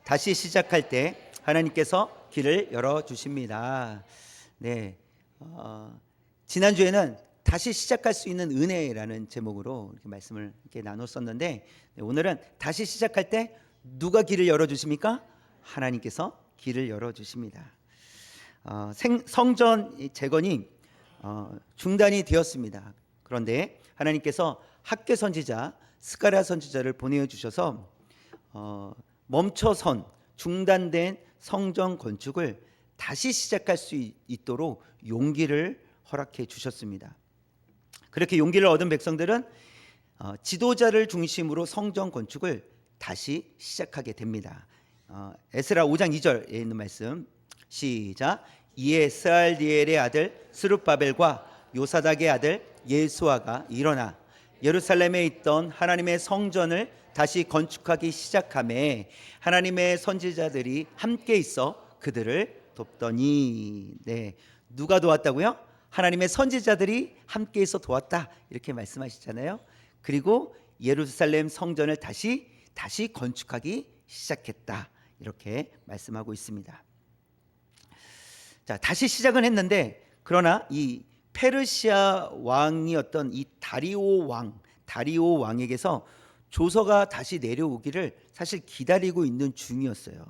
다시 시작할 때 하나님께서 길을 열어 주십니다. 네, 지난주에는 다시 시작할 수 있는 은혜라는 제목으로 이렇게 말씀을 이렇게 나눴었는데, 오늘은 다시 시작할 때 누가 길을 열어 주십니까? 하나님께서 길을 열어 주십니다. 성전 재건이 중단이 되었습니다. 그런데 하나님께서 학개 선지자 스가랴 선지자를 보내주셔서 멈춰선 중단된 성전 건축을 다시 시작할 수 있도록 용기를 허락해 주셨습니다. 그렇게 용기를 얻은 백성들은 지도자를 중심으로 성전 건축을 다시 시작하게 됩니다. 에스라 5장 2절에 있는 말씀 시작. 이에 스알디엘의 아들 스룹바벨과 요사닥의 아들 예수아가 일어나 예루살렘에 있던 하나님의 성전을 다시 건축하기 시작하매 하나님의 선지자들이 함께 있어 그들을 돕더니. 네, 누가 도왔다고요? 하나님의 선지자들이 함께 있어 도왔다, 이렇게 말씀하시잖아요. 그리고 예루살렘 성전을 다시 건축하기 시작했다, 이렇게 말씀하고 있습니다. 자, 다시 시작은 했는데, 그러나 이 페르시아 왕이었던 이 다리오 왕에게서 조서가 다시 내려오기를 사실 기다리고 있는 중이었어요.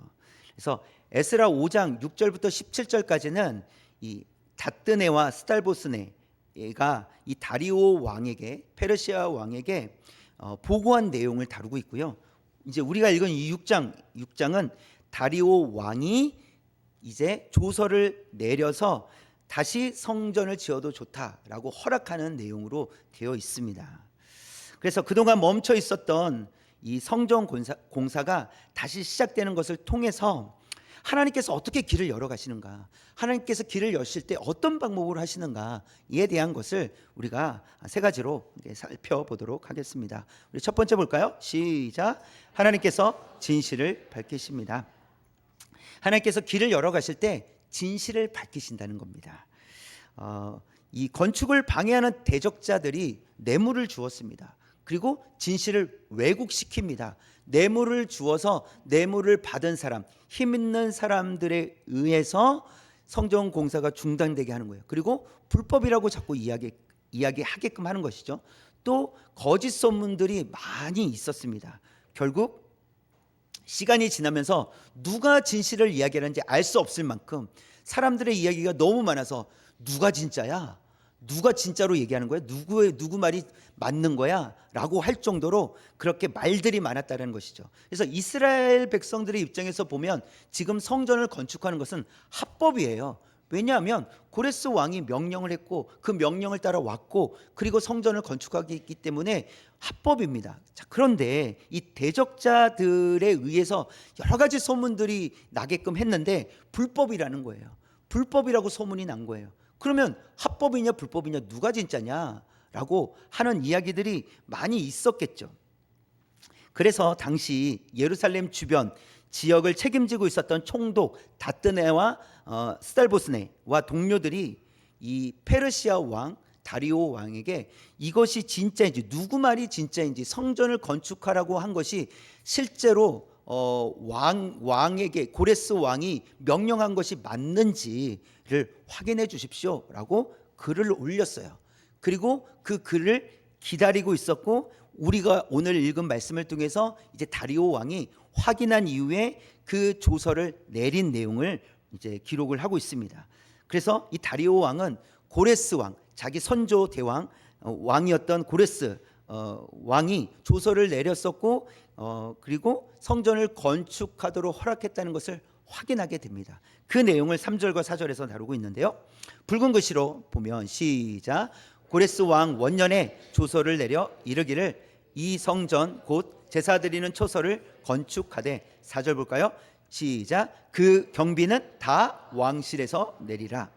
그래서 에스라 5장 6절부터 17절까지는 이 다뜨네와 스달보스네가 이 다리오 왕에게, 페르시아 왕에게 보고한 내용을 다루고 있고요. 이제 우리가 읽은 이 6장은 다리오 왕이 이제 조서를 내려서 다시 성전을 지어도 좋다라고 허락하는 내용으로 되어 있습니다. 그래서 그동안 멈춰 있었던 이 성전 공사가 다시 시작되는 것을 통해서 하나님께서 어떻게 길을 열어 가시는가, 하나님께서 길을 여실 때 어떤 방법으로 하시는가에 대한 것을 우리가 세 가지로 살펴보도록 하겠습니다. 우리 첫 번째 볼까요? 시작. 하나님께서 진실을 밝히십니다. 하나님께서 길을 열어 가실 때 진실을 밝히신다는 겁니다. 이 건축을 방해하는 대적자들이 뇌물을 주었습니다. 그리고 진실을 왜곡시킵니다. 뇌물을 주어서 뇌물을 받은 사람, 힘 있는 사람들에 의해서 성전 공사가 중단되게 하는 거예요. 그리고 불법이라고 자꾸 이야기하게끔 하는 것이죠. 또 거짓 소문들이 많이 있었습니다. 결국 시간이 지나면서 누가 진실을 이야기하는지 알 수 없을 만큼 사람들의 이야기가 너무 많아서 누가 진짜야? 누가 진짜로 얘기하는 거야? 누구 말이 맞는 거야? 라고 할 정도로 그렇게 말들이 많았다는 것이죠. 그래서 이스라엘 백성들의 입장에서 보면 지금 성전을 건축하는 것은 합법이에요. 왜냐하면 고레스 왕이 명령을 했고 그 명령을 따라 왔고 그리고 성전을 건축하기 있기 때문에 합법입니다. 자, 그런데 이 대적자들에 의해서 여러 가지 소문들이 나게끔 했는데 불법이라는 거예요. 불법이라고 소문이 난 거예요. 그러면 합법이냐 불법이냐 누가 진짜냐 라고 하는 이야기들이 많이 있었겠죠. 그래서 당시 예루살렘 주변 지역을 책임지고 있었던 총독 다뜨네와 스달보스네와 동료들이 이 페르시아 왕 다리오 왕에게 이것이 진짜인지, 누구 말이 진짜인지, 성전을 건축하라고 한 것이 실제로 왕에게, 고레스 왕이 명령한 것이 맞는지를 확인해 주십시오라고 글을 올렸어요. 그리고 그 글을 기다리고 있었고, 우리가 오늘 읽은 말씀을 통해서 이제 다리오 왕이 확인한 이후에 그 조서를 내린 내용을 이제 기록을 하고 있습니다. 그래서 이 다리오 왕은 고레스 왕, 자기 선조 대왕 왕이었던 고레스 왕이 조서를 내렸었고, 그리고 성전을 건축하도록 허락했다는 것을 확인하게 됩니다. 그 내용을 3절과 4절에서 다루고 있는데요. 붉은 글씨로 보면 시작. 고레스 왕 원년에 조서를 내려 이르기를 이 성전 곧 제사 드리는 초소를 건축하되. 4절 볼까요? 시작. 그 경비는 다 왕실에서 내리라.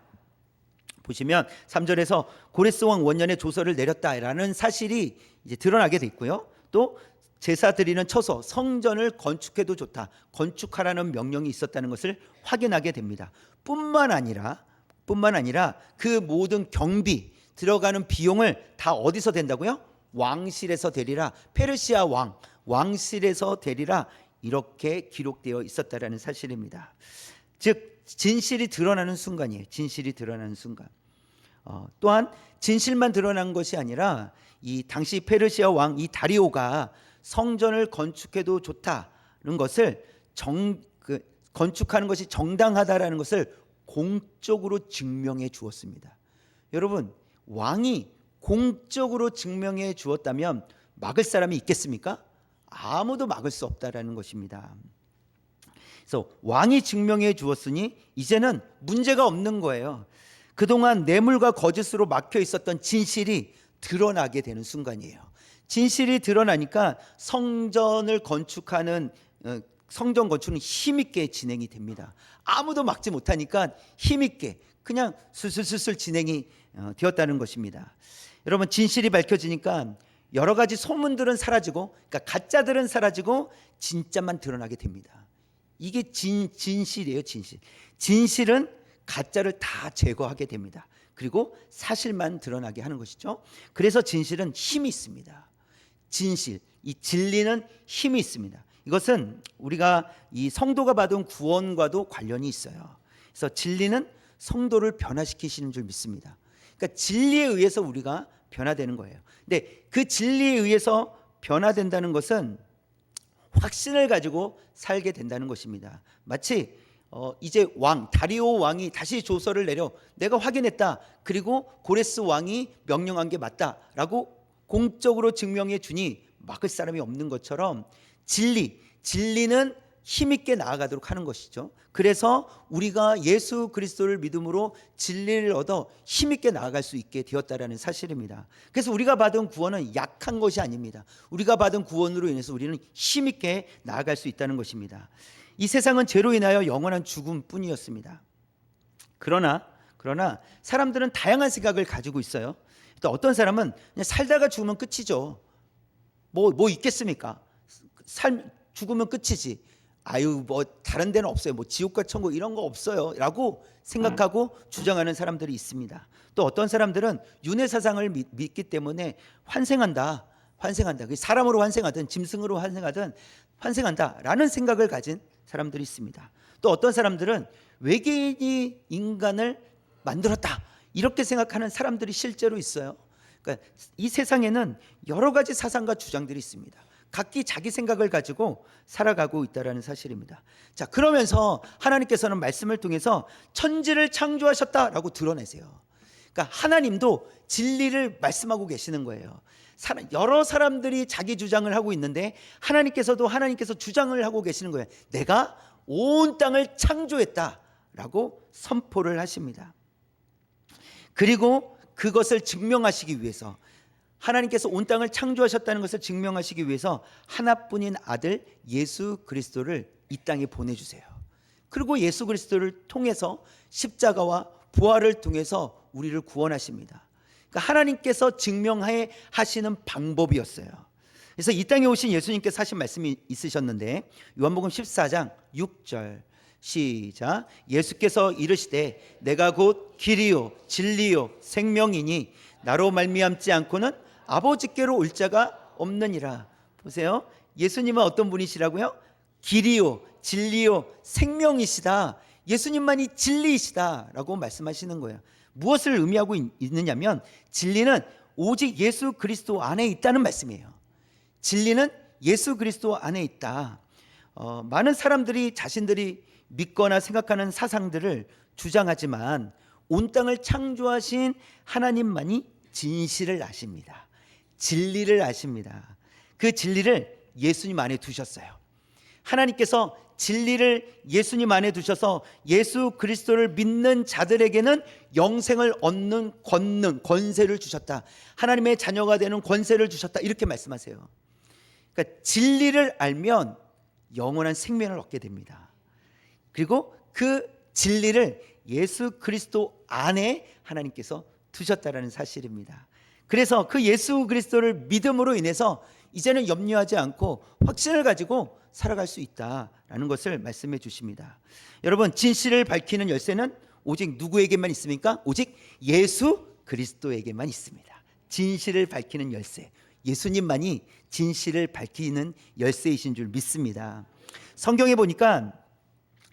보시면 3절에서 고레스 왕 원년에 조서를 내렸다라는 사실이 이제 드러나게 돼 있고요. 또 제사 드리는 처소, 성전을 건축해도 좋다, 건축하라는 명령이 있었다는 것을 확인하게 됩니다. 뿐만 아니라 그 모든 경비, 들어가는 비용을 다 어디서 댄다고요? 왕실에서 되리라. 페르시아 왕실에서 되리라. 이렇게 기록되어 있었다라는 사실입니다. 즉 진실이 드러나는 순간이에요. 진실이 드러나는 순간. 또한 진실만 드러난 것이 아니라 이 당시 페르시아 왕 이 다리오가 성전을 건축해도 좋다는 것을 건축하는 것이 정당하다라는 것을 공적으로 증명해 주었습니다. 여러분, 왕이 공적으로 증명해 주었다면 막을 사람이 있겠습니까? 아무도 막을 수 없다라는 것입니다. 그래서 왕이 증명해 주었으니 이제는 문제가 없는 거예요. 그동안 뇌물과 거짓으로 막혀 있었던 진실이 드러나게 되는 순간이에요. 진실이 드러나니까 성전 건축은 힘있게 진행이 됩니다. 아무도 막지 못하니까 힘있게 그냥 술술술술 진행이 되었다는 것입니다. 여러분, 진실이 밝혀지니까 여러 가지 소문들은 사라지고, 그러니까 가짜들은 사라지고 진짜만 드러나게 됩니다. 이게 진실이에요. 진실은 가짜를 다 제거하게 됩니다. 그리고 사실만 드러나게 하는 것이죠. 그래서 진실은 힘이 있습니다. 이 진리는 힘이 있습니다. 이것은 우리가 이 성도가 받은 구원과도 관련이 있어요. 그래서 진리는 성도를 변화시키시는 줄 믿습니다. 그러니까 진리에 의해서 우리가 변화되는 거예요. 근데 그 진리에 의해서 변화된다는 것은 확신을 가지고 살게 된다는 것입니다. 마치 이제 다리오 왕이 다시 조서를 내려 내가 확인했다. 그리고 고레스 왕이 명령한 게 맞다라고 공적으로 증명해 주니 막을 사람이 없는 것처럼 진리는 힘있게 나아가도록 하는 것이죠. 그래서 우리가 예수 그리스도를 믿음으로 진리를 얻어 힘있게 나아갈 수 있게 되었다라는 사실입니다. 그래서 우리가 받은 구원은 약한 것이 아닙니다. 우리가 받은 구원으로 인해서 우리는 힘있게 나아갈 수 있다는 것입니다. 이 세상은 죄로 인하여 영원한 죽음뿐이었습니다. 그러나 사람들은 다양한 생각을 가지고 있어요. 또 어떤 사람은 그냥 살다가 죽으면 끝이죠. 뭐 있겠습니까? 죽으면 끝이지. 뭐 다른 데는 없어요. 뭐 지옥과 천국 이런 거 없어요 라고 생각하고 주장하는 사람들이 있습니다. 또 어떤 사람들은 윤회 사상을 믿기 때문에 환생한다. 사람으로 환생하든 짐승으로 환생한다 라는 생각을 가진 사람들이 있습니다. 또 어떤 사람들은 외계인이 인간을 만들었다 이렇게 생각하는 사람들이 실제로 있어요. 그러니까 이 세상에는 여러 가지 사상과 주장들이 있습니다. 각기 자기 생각을 가지고 살아가고 있다는 사실입니다. 자, 그러면서 하나님께서는 말씀을 통해서 천지를 창조하셨다라고 드러내세요. 그러니까 하나님도 진리를 말씀하고 계시는 거예요. 여러 사람들이 자기 주장을 하고 있는데 하나님께서 주장을 하고 계시는 거예요. 내가 온 땅을 창조했다라고 선포를 하십니다. 그리고 그것을 증명하시기 위해서 하나님께서 온 땅을 창조하셨다는 것을 증명하시기 위해서 하나뿐인 아들 예수 그리스도를 이 땅에 보내주세요. 그리고 예수 그리스도를 통해서 십자가와 부활을 통해서 우리를 구원하십니다. 그러니까 하나님께서 증명해 하시는 방법이었어요. 그래서 이 땅에 오신 예수님께서 하신 말씀이 있으셨는데 요한복음 14장 6절 시작. 예수께서 이르시되 내가 곧 길이요 진리요 생명이니 나로 말미암지 않고는 아버지께로 올 자가 없느니라. 보세요. 예수님은 어떤 분이시라고요? 길이요 진리요 생명이시다. 예수님만이 진리이시다라고 말씀하시는 거예요. 무엇을 의미하고 있느냐면 진리는 오직 예수 그리스도 안에 있다는 말씀이에요. 진리는 예수 그리스도 안에 있다. 많은 사람들이 자신들이 믿거나 생각하는 사상들을 주장하지만 온 땅을 창조하신 하나님만이 진실을 아십니다. 진리를 아십니다. 그 진리를 예수님 안에 두셨어요. 하나님께서 진리를 예수님 안에 두셔서 예수 그리스도를 믿는 자들에게는 영생을 얻는 권세를 주셨다. 하나님의 자녀가 되는 권세를 주셨다. 이렇게 말씀하세요. 그러니까 진리를 알면 영원한 생명을 얻게 됩니다. 그리고 그 진리를 예수 그리스도 안에 하나님께서 두셨다라는 사실입니다. 그래서 그 예수 그리스도를 믿음으로 인해서 이제는 염려하지 않고 확신을 가지고 살아갈 수 있다라는 것을 말씀해 주십니다. 여러분, 진실을 밝히는 열쇠는 오직 누구에게만 있습니까? 오직 예수 그리스도에게만 있습니다. 진실을 밝히는 열쇠, 예수님만이 진실을 밝히는 열쇠이신 줄 믿습니다. 성경에 보니까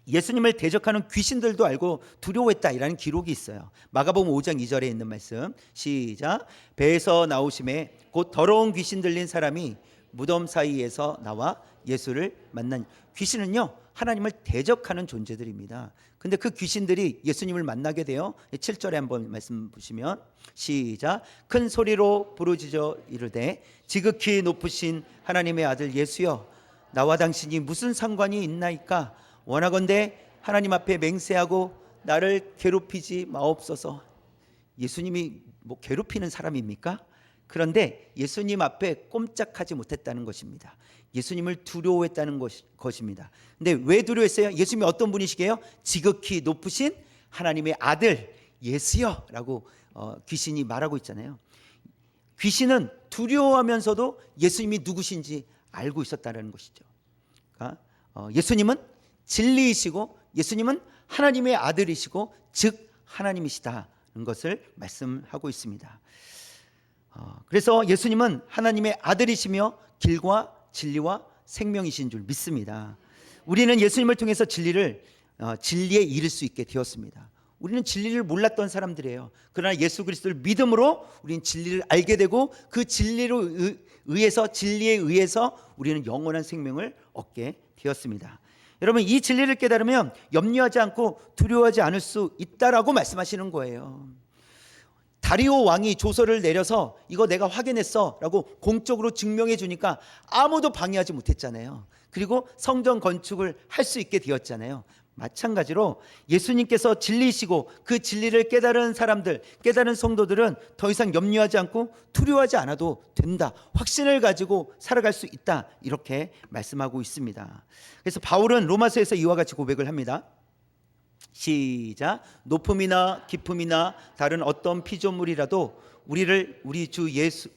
예수님을 대적하는 귀신들도 알고 두려워했다라는 기록이 있어요. 마가복음 5장 2절에 있는 말씀, 시작. 배에서 나오심에 곧 더러운 귀신 들린 사람이 무덤 사이에서 나와 예수를 만난. 귀신은요, 하나님을 대적하는 존재들입니다. 근데 그 귀신들이 예수님을 만나게 돼요. 7절에 한번 말씀 보시면, 시작. 큰 소리로 부르짖어 이르되 지극히 높으신 하나님의 아들 예수여, 나와 당신이 무슨 상관이 있나이까? 원하건대 하나님 앞에 맹세하고 나를 괴롭히지 마옵소서. 예수님이 뭐 괴롭히는 사람입니까? 그런데 예수님 앞에 꼼짝하지 못했다는 것입니다. 예수님을 두려워했다는 것입니다. 근데 왜 두려워했어요? 예수님이 어떤 분이시게요? 지극히 높으신 하나님의 아들 예수여 라고 귀신이 말하고 있잖아요. 귀신은 두려워하면서도 예수님이 누구신지 알고 있었다는 것이죠. 그러니까 예수님은 진리이시고 예수님은 하나님의 아들이시고 즉 하나님이시다는 것을 말씀하고 있습니다. 그래서 예수님은 하나님의 아들이시며 길과 진리와 생명이신 줄 믿습니다. 우리는 예수님을 통해서 진리에 이를 수 있게 되었습니다. 우리는 진리를 몰랐던 사람들이에요. 그러나 예수 그리스도를 믿음으로 우리는 진리를 알게 되고 그 진리에 의해서 우리는 영원한 생명을 얻게 되었습니다. 여러분, 이 진리를 깨달으면 염려하지 않고 두려워하지 않을 수 있다라고 말씀하시는 거예요. 다리오 왕이 조서를 내려서 이거 내가 확인했어 라고 공적으로 증명해 주니까 아무도 방해하지 못했잖아요. 그리고 성전 건축을 할 수 있게 되었잖아요. 마찬가지로 예수님께서 진리이시고 그 진리를 깨달은 사람들, 깨달은 성도들은 더 이상 염려하지 않고 두려워하지 않아도 된다, 확신을 가지고 살아갈 수 있다, 이렇게 말씀하고 있습니다. 그래서 바울은 로마서에서 이와 같이 고백을 합니다. 시작. 높음이나 깊음이나 다른 어떤 피조물이라도 우리 주 예수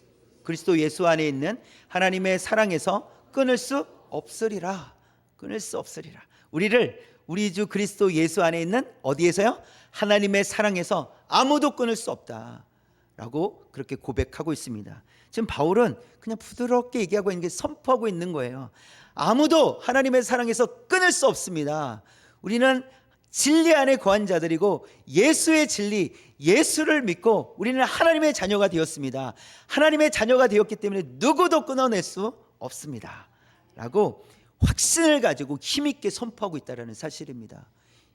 그리스도 예수 안에 있는 하나님의 사랑에서 끊을 수 없으리라. 끊을 수 없으리라. 우리 주 그리스도 예수 안에 있는 어디에서요? 하나님의 사랑에서 아무도 끊을 수 없다라고 그렇게 고백하고 있습니다. 지금 바울은 그냥 부드럽게 얘기하고 있는 게, 선포하고 있는 거예요. 아무도 하나님의 사랑에서 끊을 수 없습니다. 우리는 진리 안에 거한 자들이고 예수의 진리, 예수를 믿고 우리는 하나님의 자녀가 되었습니다. 하나님의 자녀가 되었기 때문에 누구도 끊어낼 수 없습니다 라고 확신을 가지고 힘있게 선포하고 있다는 사실입니다.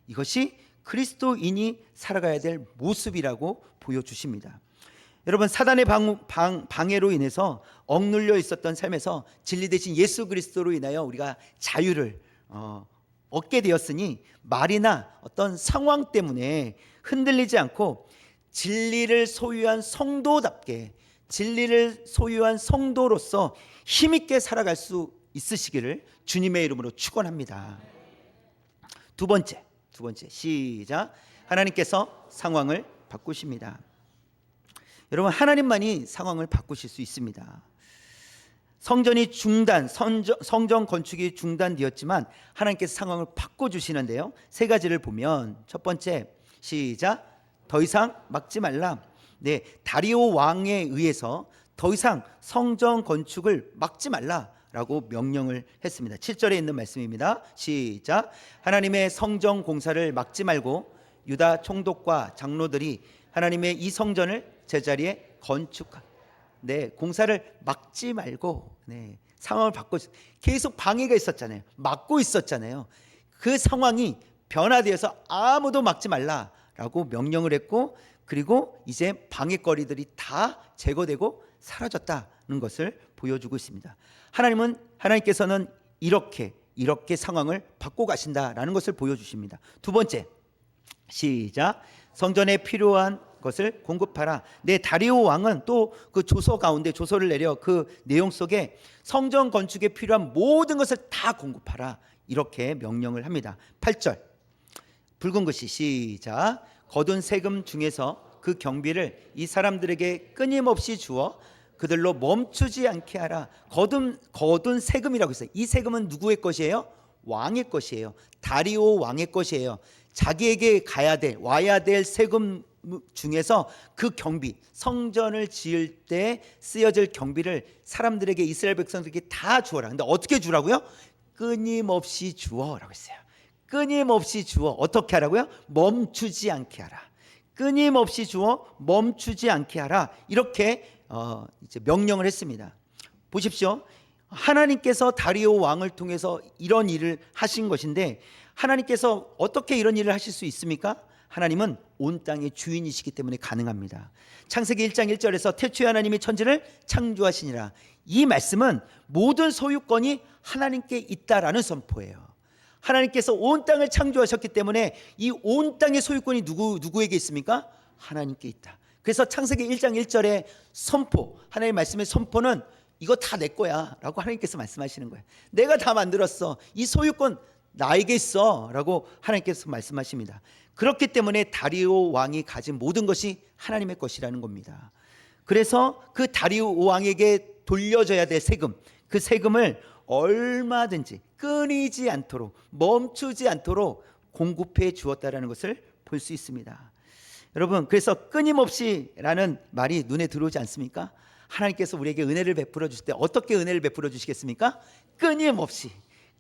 이것이 그리스도인이 살아가야 될 모습이라고 보여주십니다. 여러분, 사단의 방해로 인해서 억눌려 있었던 삶에서 진리 대신 예수 그리스도로 인하여 우리가 자유를 얻게 되었으니 말이나 어떤 상황 때문에 흔들리지 않고 진리를 소유한 성도답게, 진리를 소유한 성도로서 힘있게 살아갈 수 있으시기를 주님의 이름으로 축원합니다. 두 번째 시작. 하나님께서 상황을 바꾸십니다. 여러분, 하나님만이 상황을 바꾸실 수 있습니다. 성전 건축이 중단되었지만 하나님께서 상황을 바꿔주시는데요. 세 가지를 보면, 첫 번째, 시작. 더 이상 막지 말라. 네, 다리오 왕에 의해서 더 이상 성전 건축을 막지 말라라고 명령을 했습니다. 7절에 있는 말씀입니다. 시작. 하나님의 성전 공사를 막지 말고 유다 총독과 장로들이 하나님의 이 성전을 제자리에 공사를 막지 말고, 상황을 바꿔, 계속 방해가 있었잖아요. 막고 있었잖아요. 그 상황이 변화되어서 아무도 막지 말라라고 명령을 했고, 그리고 이제 방해거리들이 다 제거되고 사라졌다는 것을 보여주고 있습니다. 하나님께서는 이렇게 상황을 바꿔 가신다라는 것을 보여주십니다. 두 번째, 시작. 성전에 필요한 것을 공급하라. 다리오 왕은 또 그 조서 가운데 조서를 내려 그 내용 속에 성전 건축에 필요한 모든 것을 다 공급하라, 이렇게 명령을 합니다. 8절, 붉은 글씨, 시작. 거둔 세금 중에서 그 경비를 이 사람들에게 끊임없이 주어 그들로 멈추지 않게 하라. 거둔 세금이라고 했어요. 이 세금은 누구의 것이에요? 왕의 것이에요. 다리오 왕의 것이에요. 자기에게 와야 될 세금을 중에서 그 경비, 성전을 지을 때 쓰여질 경비를 사람들에게, 이스라엘 백성들에게 다 주어라. 근데 어떻게 주라고요? 끊임없이 주어라고 했어요. 끊임없이 주어. 어떻게 하라고요? 멈추지 않게 하라. 끊임없이 주어 멈추지 않게 하라. 이렇게 이제 명령을 했습니다. 보십시오. 하나님께서 다리오 왕을 통해서 이런 일을 하신 것인데, 하나님께서 어떻게 이런 일을 하실 수 있습니까? 하나님은 온 땅의 주인이시기 때문에 가능합니다. 창세기 1장 1절에서 태초에 하나님이 천지를 창조하시니라. 이 말씀은 모든 소유권이 하나님께 있다라는 선포예요. 하나님께서 온 땅을 창조하셨기 때문에 이 온 땅의 소유권이 누구에게 있습니까? 하나님께 있다. 그래서 창세기 1장 1절의 선포, 하나님의 말씀의 선포는 이거 다 내 거야 라고 하나님께서 말씀하시는 거예요. 내가 다 만들었어. 이 소유권 나에게 있어 라고 하나님께서 말씀하십니다. 그렇기 때문에 다리오 왕이 가진 모든 것이 하나님의 것이라는 겁니다. 그래서 그 다리오 왕에게 돌려져야 될 세금, 그 세금을 얼마든지 끊이지 않도록, 멈추지 않도록 공급해 주었다라는 것을 볼 수 있습니다. 여러분, 그래서 끊임없이라는 말이 눈에 들어오지 않습니까? 하나님께서 우리에게 은혜를 베풀어 주실 때 어떻게 은혜를 베풀어 주시겠습니까? 끊임없이,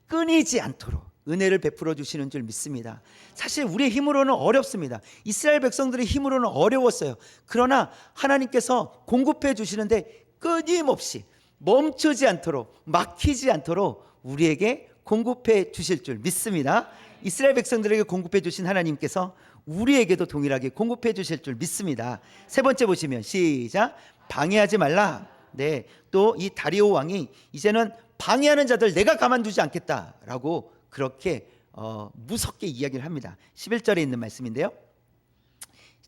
끊이지 않도록 은혜를 베풀어 주시는 줄 믿습니다. 사실 우리의 힘으로는 어렵습니다. 이스라엘 백성들의 힘으로는 어려웠어요. 그러나 하나님께서 공급해 주시는데 끊임없이, 멈추지 않도록, 막히지 않도록 우리에게 공급해 주실 줄 믿습니다. 이스라엘 백성들에게 공급해 주신 하나님께서 우리에게도 동일하게 공급해 주실 줄 믿습니다. 세 번째 보시면 시작. 방해하지 말라. 네, 또 이 다리오 왕이 이제는 방해하는 자들 내가 가만두지 않겠다라고 그렇게 무섭게 이야기를 합니다. 11절에 있는 말씀인데요.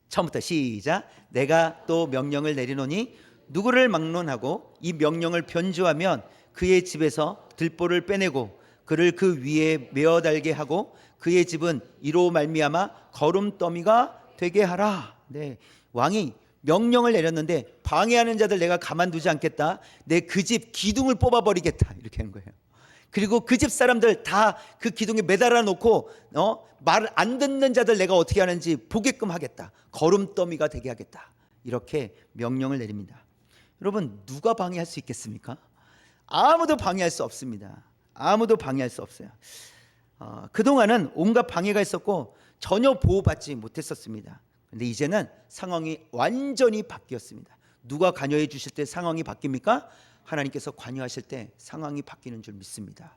처음부터 시작. 내가 또 명령을 내리노니 누구를 막론하고 이 명령을 변조하면 그의 집에서 들보를 빼내고 그를 그 위에 메어 달게 하고 그의 집은 이로 말미암아 거름더미가 되게 하라. 네, 왕이 명령을 내렸는데 방해하는 자들 내가 가만두지 않겠다. 내 그 집 기둥을 뽑아버리겠다. 이렇게 한 거예요. 그리고 그 집 사람들 다 그 기둥에 매달아 놓고 말 안 듣는 자들 내가 어떻게 하는지 보게끔 하겠다. 거름더미가 되게 하겠다. 이렇게 명령을 내립니다. 여러분, 누가 방해할 수 있겠습니까? 아무도 방해할 수 없습니다. 아무도 방해할 수 없어요. 그동안은 온갖 방해가 있었고 전혀 보호받지 못했었습니다. 그런데 이제는 상황이 완전히 바뀌었습니다. 누가 관여해 주실 때 상황이 바뀝니까? 하나님께서 관여하실 때 상황이 바뀌는 줄 믿습니다.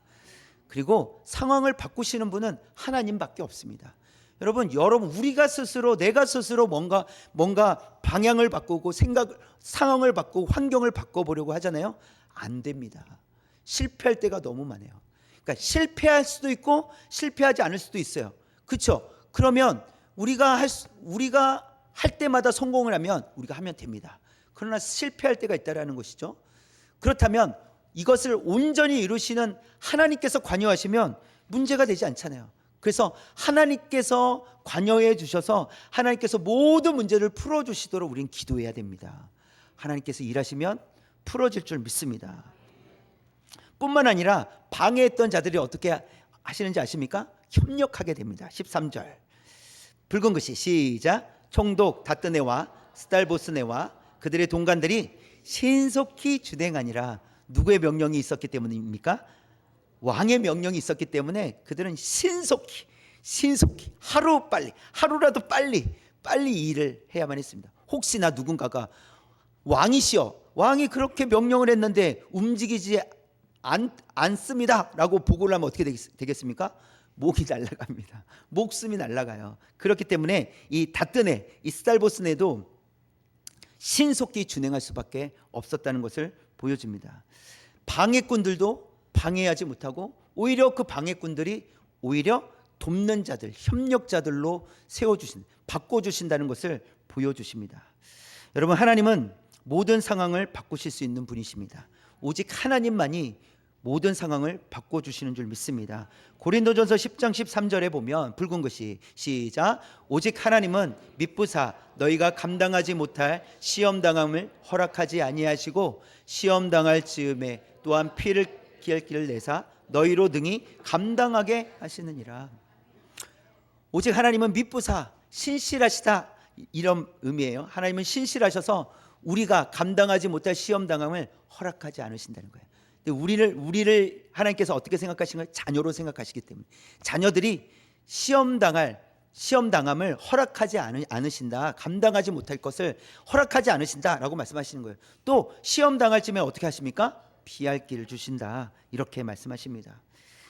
그리고 상황을 바꾸시는 분은 하나님밖에 없습니다. 여러분 우리가 스스로, 내가 스스로 뭔가 방향을 바꾸고 상황을 바꾸고 환경을 바꿔보려고 하잖아요. 안 됩니다. 실패할 때가 너무 많아요. 그러니까 실패할 수도 있고 실패하지 않을 수도 있어요. 그렇죠? 그러면 우리가 할 때마다 성공을 하면 우리가 하면 됩니다. 그러나 실패할 때가 있다라는 것이죠. 그렇다면 이것을 온전히 이루시는 하나님께서 관여하시면 문제가 되지 않잖아요. 그래서 하나님께서 관여해 주셔서 하나님께서 모든 문제를 풀어주시도록 우리는 기도해야 됩니다. 하나님께서 일하시면 풀어질 줄 믿습니다. 뿐만 아니라 방해했던 자들이 어떻게 하시는지 아십니까? 협력하게 됩니다. 13절 붉은 글씨 시작. 총독 다뜨네와 스달보스네와 그들의 동관들이 신속히 주행하니라. 누구의 명령이 있었기 때문입니까? 왕의 명령이 있었기 때문에 그들은 신속히 하루라도 빨리 일을 해야만 했습니다. 혹시나 누군가가 왕이 그렇게 명령을 했는데 움직이지 않습니다 라고 보고를 하면 어떻게 되겠습니까? 목이 날아갑니다. 목숨이 날아가요. 그렇기 때문에 이 다뜨네, 이 스달보스네도 신속히 준행할 수밖에 없었다는 것을 보여줍니다. 방해꾼들도 방해하지 못하고 오히려 그 방해꾼들이 오히려 돕는 자들, 협력자들로 바꿔주신다는 것을 보여주십니다. 여러분, 하나님은 모든 상황을 바꾸실 수 있는 분이십니다. 오직 하나님만이 모든 상황을 바꿔주시는 줄 믿습니다. 고린도전서 10장 13절에 보면 붉은 글씨 시작. 오직 하나님은 미쁘사 너희가 감당하지 못할 시험당함을 허락하지 아니하시고 시험당할 즈음에 또한 피를 피할 길을 내사 너희로 능히 감당하게 하시느니라. 오직 하나님은 미쁘사 신실하시다. 이런 의미예요. 하나님은 신실하셔서 우리가 감당하지 못할 시험 당함을 허락하지 않으신다는 거예요. 근데 우리를 하나님께서 어떻게 생각하시는 거예요? 자녀로 생각하시기 때문에 자녀들이 시험 당함을 허락하지 않으신다. 감당하지 못할 것을 허락하지 않으신다라고 말씀하시는 거예요. 또 시험 당할 쯤에 어떻게 하십니까? 피할 길을 주신다. 이렇게 말씀하십니다.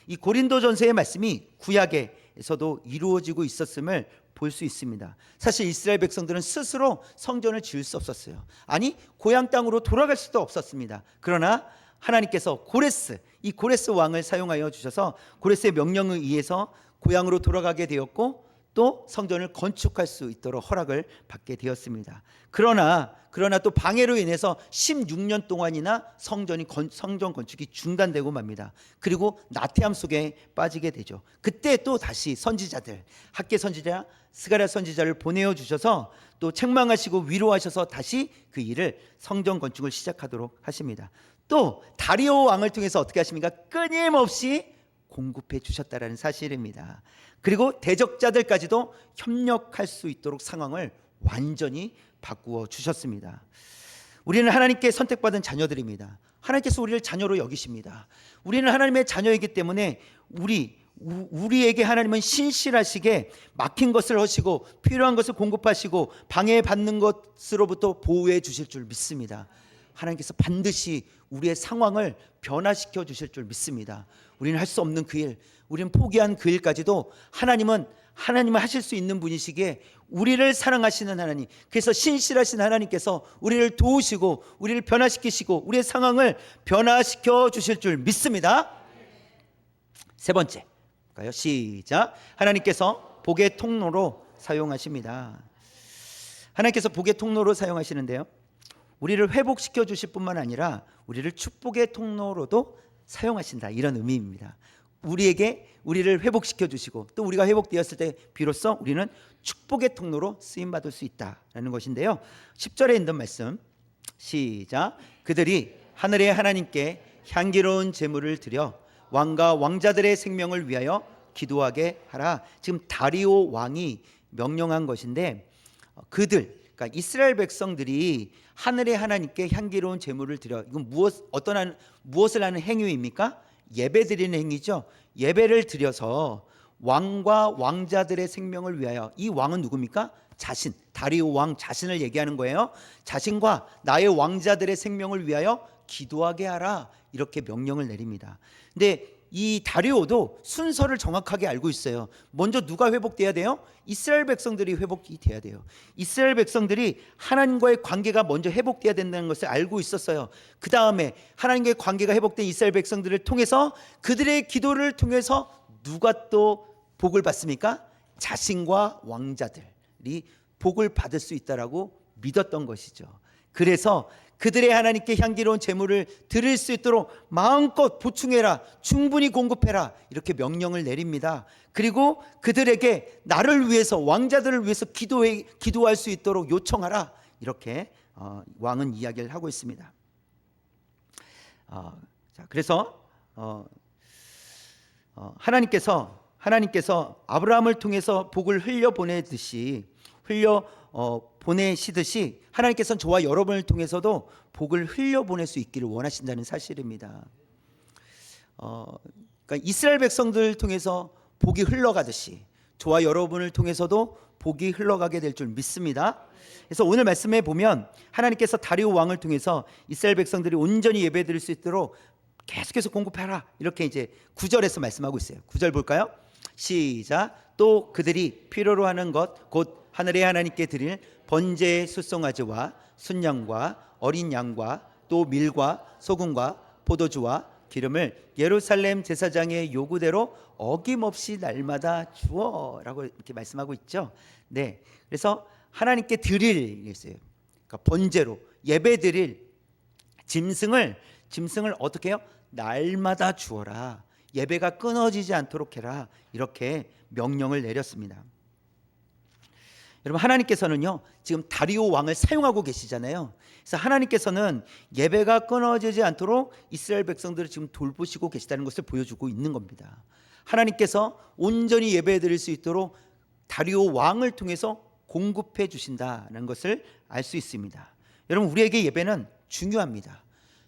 이 고린도전서의 말씀이 구약에서도 이루어지고 있었음을 볼 수 있습니다. 사실 이스라엘 백성들은 스스로 성전을 지을 수 없었어요. 아니, 고향 땅으로 돌아갈 수도 없었습니다. 그러나 하나님께서 이 고레스 왕을 사용하여 주셔서 고레스의 명령에 의해서 고향으로 돌아가게 되었고 또 성전을 건축할 수 있도록 허락을 받게 되었습니다. 그러나 또 방해로 인해서 16년 동안이나 성전 건축이 중단되고 맙니다. 그리고 나태함 속에 빠지게 되죠. 그때 또 다시 선지자들, 학개 선지자, 스가랴 선지자를 보내어 주셔서 또 책망하시고 위로하셔서 다시 그 일을 성전 건축을 시작하도록 하십니다. 또 다리오 왕을 통해서 어떻게 하십니까? 끊임없이 공급해 주셨다라는 사실입니다. 그리고 대적자들까지도 협력할 수 있도록 상황을 완전히 바꾸어 주셨습니다. 우리는 하나님께 선택받은 자녀들입니다. 하나님께서 우리를 자녀로 여기십니다. 우리는 하나님의 자녀이기 때문에 우리에게 하나님은 신실하시게 막힌 것을 하시고 필요한 것을 공급하시고 방해받는 것으로부터 보호해 주실 줄 믿습니다. 하나님께서 반드시 우리의 상황을 변화시켜 주실 줄 믿습니다. 우리는 할 수 없는 그 일, 우리는 포기한 그 일까지도 하나님은 하실 수 있는 분이시기에 우리를 사랑하시는 하나님, 그래서 신실하신 하나님께서 우리를 도우시고 우리를 변화시키시고 우리의 상황을 변화시켜 주실 줄 믿습니다. 세 번째 볼까요? 시작. 하나님께서 복의 통로로 사용하십니다. 하나님께서 복의 통로로 사용하시는데요, 우리를 회복시켜 주실 뿐만 아니라 우리를 축복의 통로로도 사용하신다, 이런 의미입니다. 우리를 회복시켜 주시고 또 우리가 회복되었을 때 비로소 우리는 축복의 통로로 쓰임 받을 수 있다라는 것인데요. 10절에 있는 말씀 시작. 그들이 하늘의 하나님께 향기로운 제물을 드려 왕과 왕자들의 생명을 위하여 기도하게 하라. 지금 다리오 왕이 명령한 것인데, 그러니까 이스라엘 백성들이 하늘의 하나님께 향기로운 제물을 드려, 이건 무엇을 하는 행위입니까? 예배 드리는 행위죠. 예배를 드려서 왕과 왕자들의 생명을 위하여, 이 왕은 누굽니까? 다리오 왕 자신을 얘기하는 거예요. 자신과 나의 왕자들의 생명을 위하여 기도하게 하라, 이렇게 명령을 내립니다. 근데 이 다리오도 순서를 정확하게 알고 있어요. 먼저 누가 회복돼야 돼요? 이스라엘 백성들이 회복이 돼야 돼요. 이스라엘 백성들이 하나님과의 관계가 먼저 회복돼야 된다는 것을 알고 있었어요. 그 다음에 하나님과의 관계가 회복된 이스라엘 백성들을 통해서, 그들의 기도를 통해서 누가 또 복을 받습니까? 자신과 왕자들이 복을 받을 수 있다라고 믿었던 것이죠. 그래서 그들의 하나님께 향기로운 제물을 드릴 수 있도록 마음껏 보충해라, 충분히 공급해라, 이렇게 명령을 내립니다. 그리고 그들에게 나를 위해서, 왕자들을 위해서 기도할 수 있도록 요청하라, 이렇게 왕은 이야기를 하고 있습니다. 그래서 하나님께서 아브라함을 통해서 복을 보내시듯이 하나님께서는 저와 여러분을 통해서도 복을 흘려보낼 수 있기를 원하신다는 사실입니다. 그러니까 이스라엘 백성들을 통해서 복이 흘러가듯이 저와 여러분을 통해서도 복이 흘러가게 될 줄 믿습니다. 그래서 오늘 말씀에 보면 하나님께서 다리오 왕을 통해서 이스라엘 백성들이 온전히 예배드릴 수 있도록 계속해서 공급하라, 이렇게 이제 9절에서 말씀하고 있어요. 9절 볼까요? 시작. 또 그들이 필요로 하는 것 곧 하늘의 하나님께 드릴 번제의 숫송아지와 순양과 어린 양과 또 밀과 소금과 포도주와 기름을 예루살렘 제사장의 요구대로 어김없이 날마다 주어라고 이렇게 말씀하고 있죠. 네, 그래서 하나님께 드릴 있어요. 그러니까 번제로 예배드릴 짐승을 어떻게 해요? 날마다 주어라, 예배가 끊어지지 않도록 해라, 이렇게 명령을 내렸습니다. 여러분, 하나님께서는요 지금 다리오 왕을 사용하고 계시잖아요. 그래서 하나님께서는 예배가 끊어지지 않도록 이스라엘 백성들을 지금 돌보시고 계시다는 것을 보여주고 있는 겁니다. 하나님께서 온전히 예배드릴 수 있도록 다리오 왕을 통해서 공급해 주신다는 것을 알 수 있습니다. 여러분, 우리에게 예배는 중요합니다.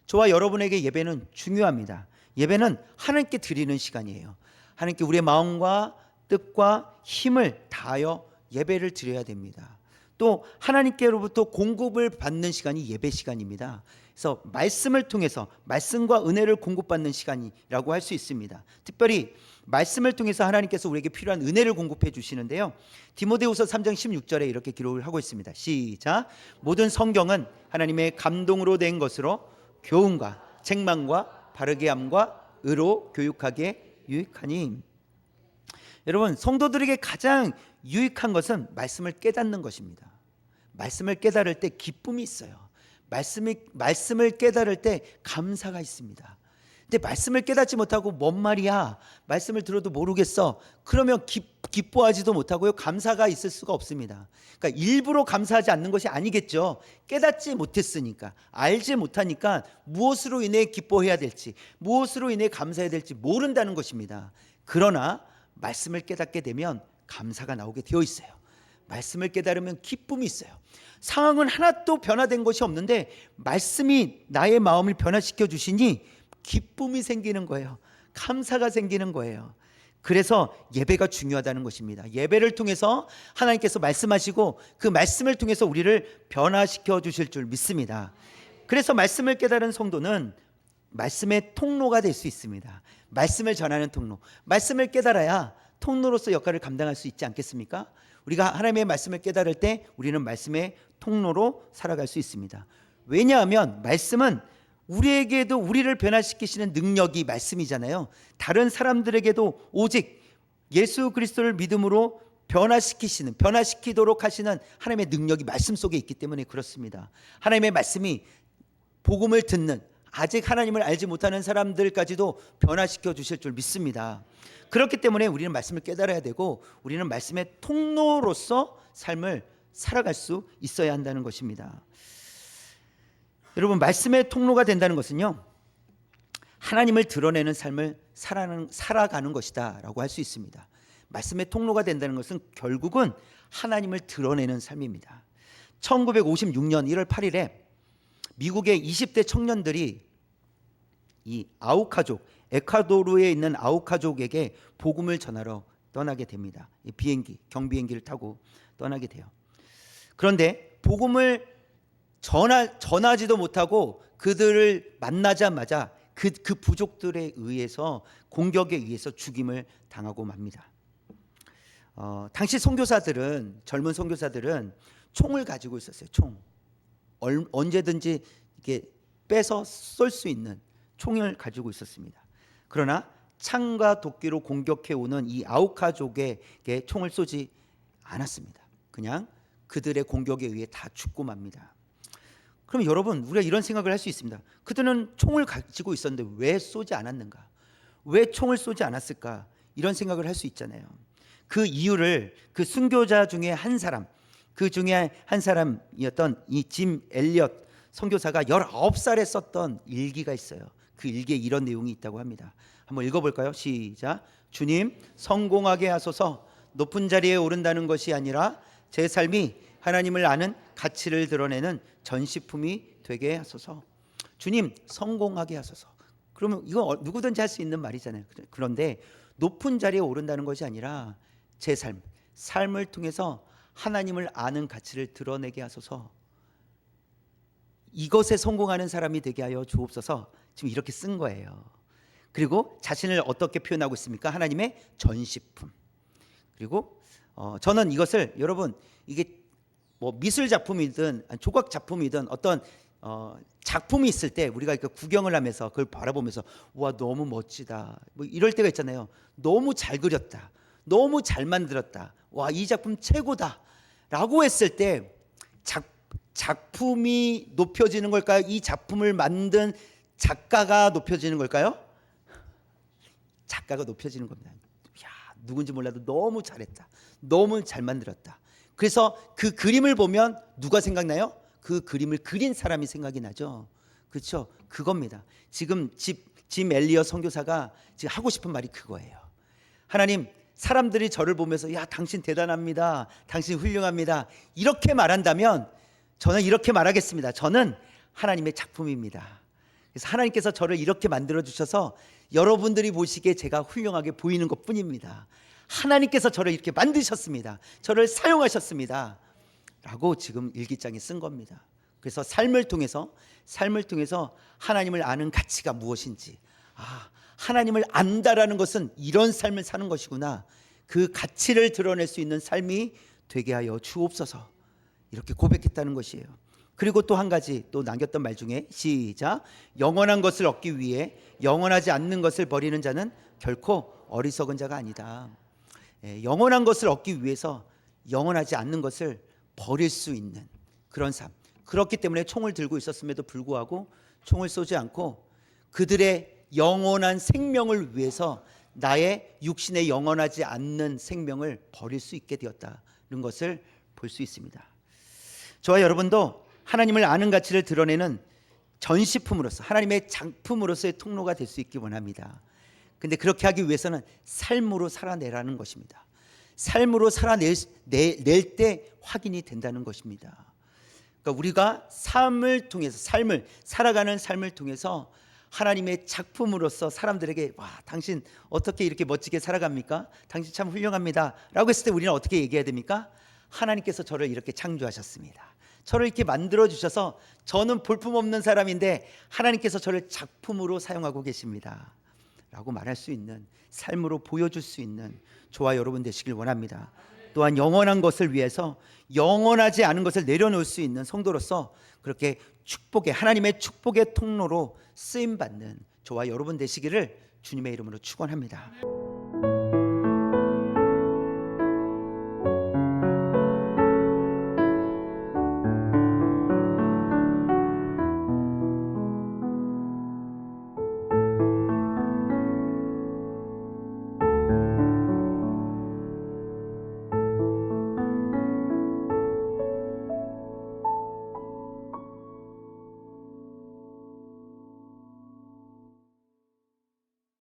저와 여러분에게 예배는 중요합니다. 예배는 하나님께 드리는 시간이에요. 하나님께 우리의 마음과 뜻과 힘을 다하여 예배를 드려야 됩니다. 또 하나님께로부터 공급을 받는 시간이 예배 시간입니다. 그래서 말씀을 통해서 말씀과 은혜를 공급받는 시간이라고 할 수 있습니다. 특별히 말씀을 통해서 하나님께서 우리에게 필요한 은혜를 공급해 주시는데요, 디모데후서 3장 16절에 이렇게 기록을 하고 있습니다. 시작. 모든 성경은 하나님의 감동으로 된 것으로 교훈과 책망과 바르게 함과 의로 교육하기에 유익하니. 여러분, 성도들에게 가장 유익한 것은 말씀을 깨닫는 것입니다. 말씀을 깨달을 때 기쁨이 있어요. 말씀을 깨달을 때 감사가 있습니다. 근데 말씀을 깨닫지 못하고 뭔 말이야, 말씀을 들어도 모르겠어, 그러면 기뻐하지도 못하고요, 감사가 있을 수가 없습니다. 그러니까 일부러 감사하지 않는 것이 아니겠죠. 깨닫지 못했으니까, 알지 못하니까 무엇으로 인해 기뻐해야 될지, 무엇으로 인해 감사해야 될지 모른다는 것입니다. 그러나 말씀을 깨닫게 되면 감사가 나오게 되어 있어요. 말씀을 깨달으면 기쁨이 있어요. 상황은 하나도 변화된 것이 없는데 말씀이 나의 마음을 변화시켜 주시니 기쁨이 생기는 거예요. 감사가 생기는 거예요. 그래서 예배가 중요하다는 것입니다. 예배를 통해서 하나님께서 말씀하시고 그 말씀을 통해서 우리를 변화시켜 주실 줄 믿습니다. 그래서 말씀을 깨달은 성도는 말씀의 통로가 될 수 있습니다. 말씀을 전하는 통로, 말씀을 깨달아야 통로로서 역할을 감당할 수 있지 않겠습니까? 우리가 하나님의 말씀을 깨달을 때 우리는 말씀의 통로로 살아갈 수 있습니다. 왜냐하면 말씀은 우리에게도 우리를 변화시키시는 능력이 말씀이잖아요. 다른 사람들에게도 오직 예수 그리스도를 믿음으로 변화시키도록 하시는 하나님의 능력이 말씀 속에 있기 때문에 그렇습니다. 하나님의 말씀이 복음을 듣는 아직 하나님을 알지 못하는 사람들까지도 변화시켜 주실 줄 믿습니다. 그렇기 때문에 우리는 말씀을 깨달아야 되고 우리는 말씀의 통로로서 삶을 살아갈 수 있어야 한다는 것입니다. 여러분, 말씀의 통로가 된다는 것은요, 하나님을 드러내는 삶을 살아가는 것이다 라고 할 수 있습니다. 말씀의 통로가 된다는 것은 결국은 하나님을 드러내는 삶입니다. 1956년 1월 8일에 미국의 20대 청년들이 이 아우카족, 에콰도르에 있는 아우카족에게 복음을 전하러 떠나게 됩니다. 경비행기를 타고 떠나게 돼요. 그런데 복음을 전하지도 못하고 그들을 만나자마자 그 부족들에 의해서 공격에 의해서 죽임을 당하고 맙니다. 당시 젊은 선교사들은 총을 가지고 있었어요. 언제든지 이렇게 빼서 쏠 수 있는 총을 가지고 있었습니다. 그러나 창과 도끼로 공격해 오는 이 아우카족에게 총을 쏘지 않았습니다. 그냥 그들의 공격에 의해 다 죽고 맙니다. 그럼 여러분, 우리가 이런 생각을 할 수 있습니다. 그들은 총을 가지고 있었는데 왜 쏘지 않았는가? 왜 총을 쏘지 않았을까? 이런 생각을 할 수 있잖아요. 그 이유를 그 순교자 중에 한 사람, 그 중에 한 사람이었던 이 짐 엘리엇 선교사가 19살에 썼던 일기가 있어요. 그 일기에 이런 내용이 있다고 합니다. 한번 읽어볼까요? 시작. 주님, 성공하게 하소서. 높은 자리에 오른다는 것이 아니라 제 삶이 하나님을 아는 가치를 드러내는 전시품이 되게 하소서. 주님, 성공하게 하소서. 그러면 이건 누구든지 할 수 있는 말이잖아요. 그런데 높은 자리에 오른다는 것이 아니라 제 삶을 통해서 하나님을 아는 가치를 드러내게 하소서. 이것에 성공하는 사람이 되게 하여 주옵소서. 지금 이렇게 쓴 거예요. 그리고 자신을 어떻게 표현하고 있습니까? 하나님의 전시품. 그리고 저는 이것을, 여러분, 이게 뭐 미술 작품이든 조각 작품이든 어떤 작품이 있을 때 우리가 구경을 하면서 그걸 바라보면서 와, 너무 멋지다, 뭐 이럴 때가 있잖아요. 너무 잘 그렸다, 너무 잘 만들었다, 와, 이 작품 최고다 라고 했을 때 작품이 높여지는 걸까요? 이 작품을 만든 작가가 높여지는 걸까요? 작가가 높여지는 겁니다. 야, 누군지 몰라도 너무 잘했다, 너무 잘 만들었다. 그래서 그 그림을 보면 누가 생각나요? 그 그림을 그린 사람이 생각이 나죠. 그렇죠? 그겁니다. 지금 짐 엘리엇 선교사가 지금 하고 싶은 말이 그거예요. 하나님, 사람들이 저를 보면서 야, 당신 대단합니다. 당신 훌륭합니다. 이렇게 말한다면 저는 이렇게 말하겠습니다. 저는 하나님의 작품입니다. 그래서 하나님께서 저를 이렇게 만들어 주셔서 여러분들이 보시기에 제가 훌륭하게 보이는 것뿐입니다. 하나님께서 저를 이렇게 만드셨습니다. 저를 사용하셨습니다. 라고 지금 일기장에 쓴 겁니다. 그래서 삶을 통해서 하나님을 아는 가치가 무엇인지, 하나님을 안다라는 것은 이런 삶을 사는 것이구나, 그 가치를 드러낼 수 있는 삶이 되게 하여 주옵소서, 이렇게 고백했다는 것이에요. 그리고 또 한 가지 또 남겼던 말 중에 시작, 영원한 것을 얻기 위해 영원하지 않는 것을 버리는 자는 결코 어리석은 자가 아니다. 영원한 것을 얻기 위해서 영원하지 않는 것을 버릴 수 있는 그런 삶. 그렇기 때문에 총을 들고 있었음에도 불구하고 총을 쏘지 않고 그들의 영원한 생명을 위해서 나의 육신의 영원하지 않는 생명을 버릴 수 있게 되었다는 것을 볼 수 있습니다. 저와 여러분도 하나님을 아는 가치를 드러내는 전시품으로서, 하나님의 작품으로서의 통로가 될 수 있기 원합니다. 근데 그렇게 하기 위해서는 삶으로 살아내라는 것입니다. 삶으로 살아낼 때 확인이 된다는 것입니다. 그러니까 우리가 삶을 살아가는 삶을 통해서 하나님의 작품으로서 사람들에게 와, 당신 어떻게 이렇게 멋지게 살아갑니까? 당신 참 훌륭합니다 라고 했을 때 우리는 어떻게 얘기해야 됩니까? 하나님께서 저를 이렇게 창조하셨습니다. 저를 이렇게 만들어 주셔서 저는 볼품없는 사람인데 하나님께서 저를 작품으로 사용하고 계십니다 라고 말할 수 있는, 삶으로 보여줄 수 있는 저와 여러분 되시길 원합니다. 또한 영원한 것을 위해서 영원하지 않은 것을 내려놓을 수 있는 성도로서 그렇게 하나님의 축복의 통로로 쓰임받는 저와 여러분 되시기를 주님의 이름으로 축원합니다.